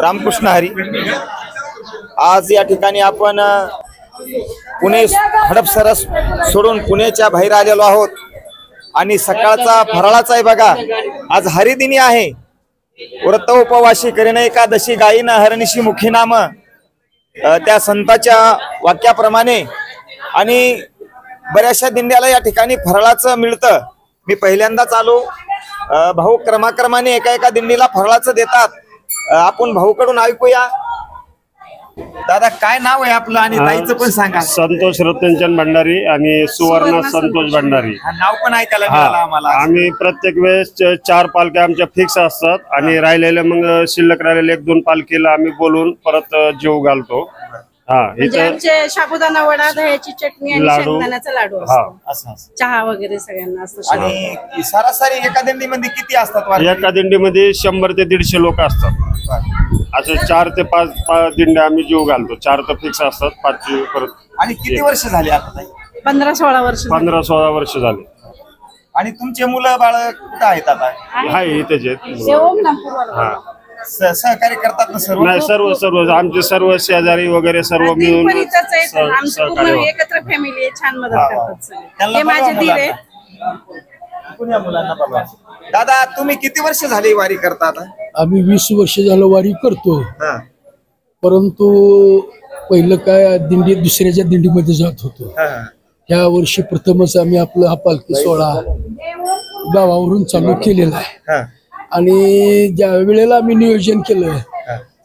रामकृष्ण हरी। आज या ठिकाणी आपण पुणे हडपसर सोडून पुण्याच्या बाहेर आलेलो आहोत आणि सकाळचा फराळाचा आहे बघा। आज हरिदिनी आहे। व्रत उपवासी करीन एकादशी गायीन हरणीशी मुखी नाम, त्या संताच्या वाक्याप्रमाणे आणि बऱ्याचशा दिंड्याला या ठिकाणी फराळाचं मिळतं। मी पहिल्यांदाच आलो। भाऊ क्रमाक्रमाने एका एका दिंडीला फराळाचं देतात। आपण भाऊकडून ऐकूया। दादा काय नाव आहे आपलं आणि ताईचं पण सांगा। संतोष रत्नचंद भंडारी आणि सुवर्ण संतोष भंडारी नाव पण ऐकायला मिळालं आम्हाला। आम्ही प्रत्येक वेळेस 4 पालख्या आमच्या फिक्स असतात आणि राहिलेले मग शिल्लक राहिलेले 1-2 पालखीला आम्ही बोलून परत जेव घालतो। म्हणजे आमचे साबुदाणा वडा, दह्याची चटणी आणि शेंगदाण्याचा लाडू असतो, चहा वगैरे सगळ्यांना असतो। आणि सरासरी एका दिंडीमध्ये किती असतात? एका दिंडीमध्ये 100 ते 150 लोक असतात। असे 4 ते 5 दिंड्या आम्ही जीव घालतो। 4 तर फिक्स असतात, 5 परत। आणि किती वर्ष झाली आता? 15-16 वर्ष। 15-16 वर्ष झाले। आणि तुमचे मुलं बाळ कुठं आहेत आता? हाय इथेच आहेत। सहकार्य करतात ना सर्व? नाही, सर्व आमचे सर्व शेजारी वगैरे सर्व मिळून एकत्र फॅमिली आहे, छान मदत करतात। हे माझे दीर आहे। कुण्या मुलांना बाबा? दादा तुम्ही किती वर्ष झाली वारी करतात? आम्ही 20 वर्ष झालं वारी करतो। परंतु पहिलं काय दिंडी दुसऱ्याच्या दिंडीमध्ये जात होतो। या वर्षी प्रथमच आम्ही आपला हा पालखी सोहळा गावावरून चालू केलेला आहे। आणि ज्या वेळेला आम्ही नियोजन केलं,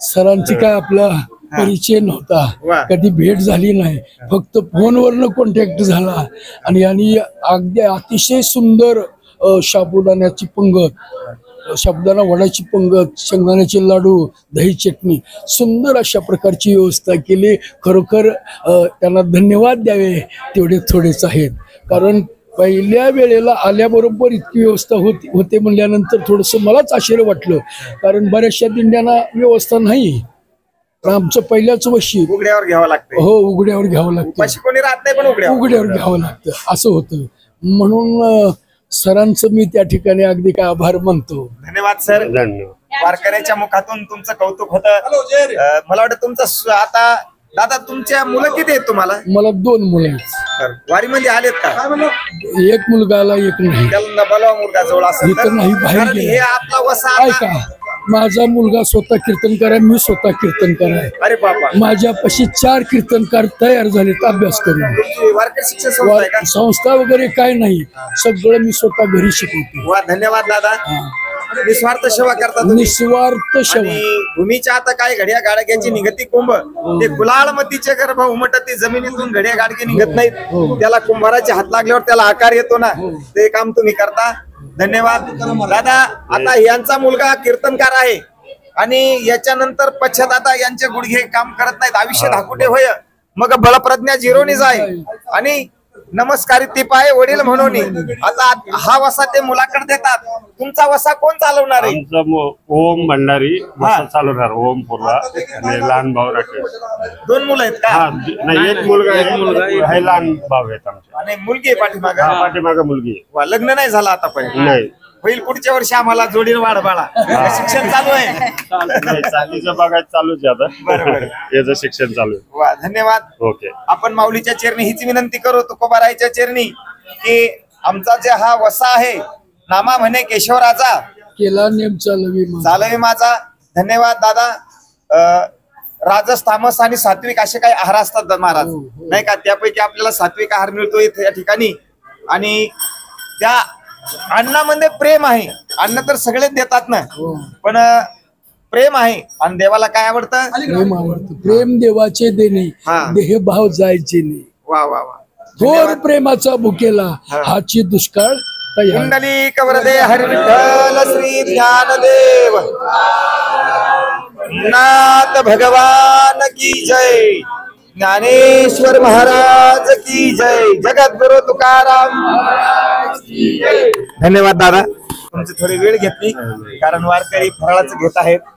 सरांची काय आपला परिचय नव्हता, कधी भेट झाली नाही, फक्त फोनवरनं कॉन्टॅक्ट झाला। आणि अगदी अतिशय सुंदर साबुदाण्याची पंगत, साबुदाणा वडाची पंगत, शेंगदाण्याचे लाडू, दही चटणी, सुंदर अशा प्रकारची व्यवस्था केली। खरोखर त्यांना धन्यवाद द्यावे तेवढे थोडेच आहेत। कारण पहिल्या वेळेला आल्याबरोबर इतकी व्यवस्था होते म्हणल्यानंतर थोडस मलाच आश्चर्य वाटलं, कारण बऱ्याचशा दिंड्यांना व्यवस्था नाही। आमचं पहिल्याच वर्षी उघड्यावर घ्यावं लागतं। हो, उघड्यावर घ्यावं लागतं। कोणी राहत नाही पण उघड्यावर घ्यावं लागतं, असं होतं। म्हणून सरांचं मी त्या ठिकाणी अगदी काय आभार मानतो। धन्यवाद सर। वारकऱ्याच्या मुखातून तुमचं कौतुक होतं। मला वाटतं तुमचं आता दादा तुमच्या मुलं किती आहेत तुम्हाला? मला 2 मुलं आहेत। वारीमध्ये आलेत का? एक मुलगा आला, एक नाही। त्याला बलवा मुलगा जवळ असेल तर नाही, बाहेर हे आपला वसा ऐका, माझा मुलगा स्वतः कीर्तनकार आहे, मी स्वतः कीर्तनकार आहे। अरे बाबा, माझ्यापाशी 4 कीर्तनकार तयार झालेत अभ्यास करून। वारकरी शिक्षण संस्था आहे का? संस्था वगैरे काय नाही, सगळं मी स्वतः घरी शिकवतो। वा, धन्यवाद दादा। निस्वार्थ सेवा करतात, निस्वार्थ सेवा। भूमीच्या आता काय घड्या गाडग्याची निघती कुंभ, ते गुलाळ मतीचे गर्भ उमटती जमिनीतून घड्या गाडगे निघत नाहीत। त्याला कुंभाराचे हात लागल्यावर त्याला आकार येतो ना, ते काम तुम्ही करता। धन्यवाद दादा। आता यांचा मुलगा कीर्तनकार आहे आणि याच्यानंतर पश्चात यांचे गुडघे काम करत नाहीत, आयुष्य धाकुटे होय, मग बळप्रज्ञा जिरोनी जाय आणि नमस्कारित ती पाय वडील म्हणून। आता हा वसा ते मुलाकडे देतात। तुमचा वसा कोण चालवणार आहे? ओम भंडारी चालवणार। ओम पूर्वा आणि लहान भाऊ राकेश। 2 मुलं आहेत का? नाही, एक मुलगा आहे, लहान भाऊ आहेत आमचे। आणि मुलगी आहे पाठीमागे मुलगी आहे। लग्न नाही झालं आता पण? नाही, होईल पुढच्या वर्षी आम्हाला जोडीनं वाढ बाळा। शिक्षण चालू आहे? चालीचं बघायचं चालूच आहे आता। बरोबर, याचं शिक्षण चालू आहे। वा, धन्यवाद। ओके। आपण माऊलीच्या चरणी हीच विनंती करू तुकोबारायच्या चरणी की आमचा जे हा वसा आहे, नामा म्हणे केशवराजा, केला नेम चालवी माझा। धन्यवाद दादा। राजस, तामस आणि सात्विक असे काही आहार असतात महाराज, नाही का? त्यापैकी आपल्याला सात्विक आहार मिळतो इथे या ठिकाणी। आणि त्या अन्नामध्ये प्रेम आहे। अन्न तर सगळेच देतात ना, पण प्रेम आहे। आणि देवाला काय आवडतं? प्रेम आवडतं। प्रेम देवाचे देणे, देह भाव जायचे नाही। वा वा वा। थोर प्रेमाचा भुकेला हाची दुष्काळ तयार। कुंडलिक वरदे हरी विठ्ठल श्री ज्ञानदेव नाथ भगवान की जय, ज्ञानेश्वर महाराज की जय, जगद्गुरु तुकाराम। धन्यवाद दादा, तुमची थोडी वेळ घेतली कारण वारकरी फराळाचं घेत आहेत।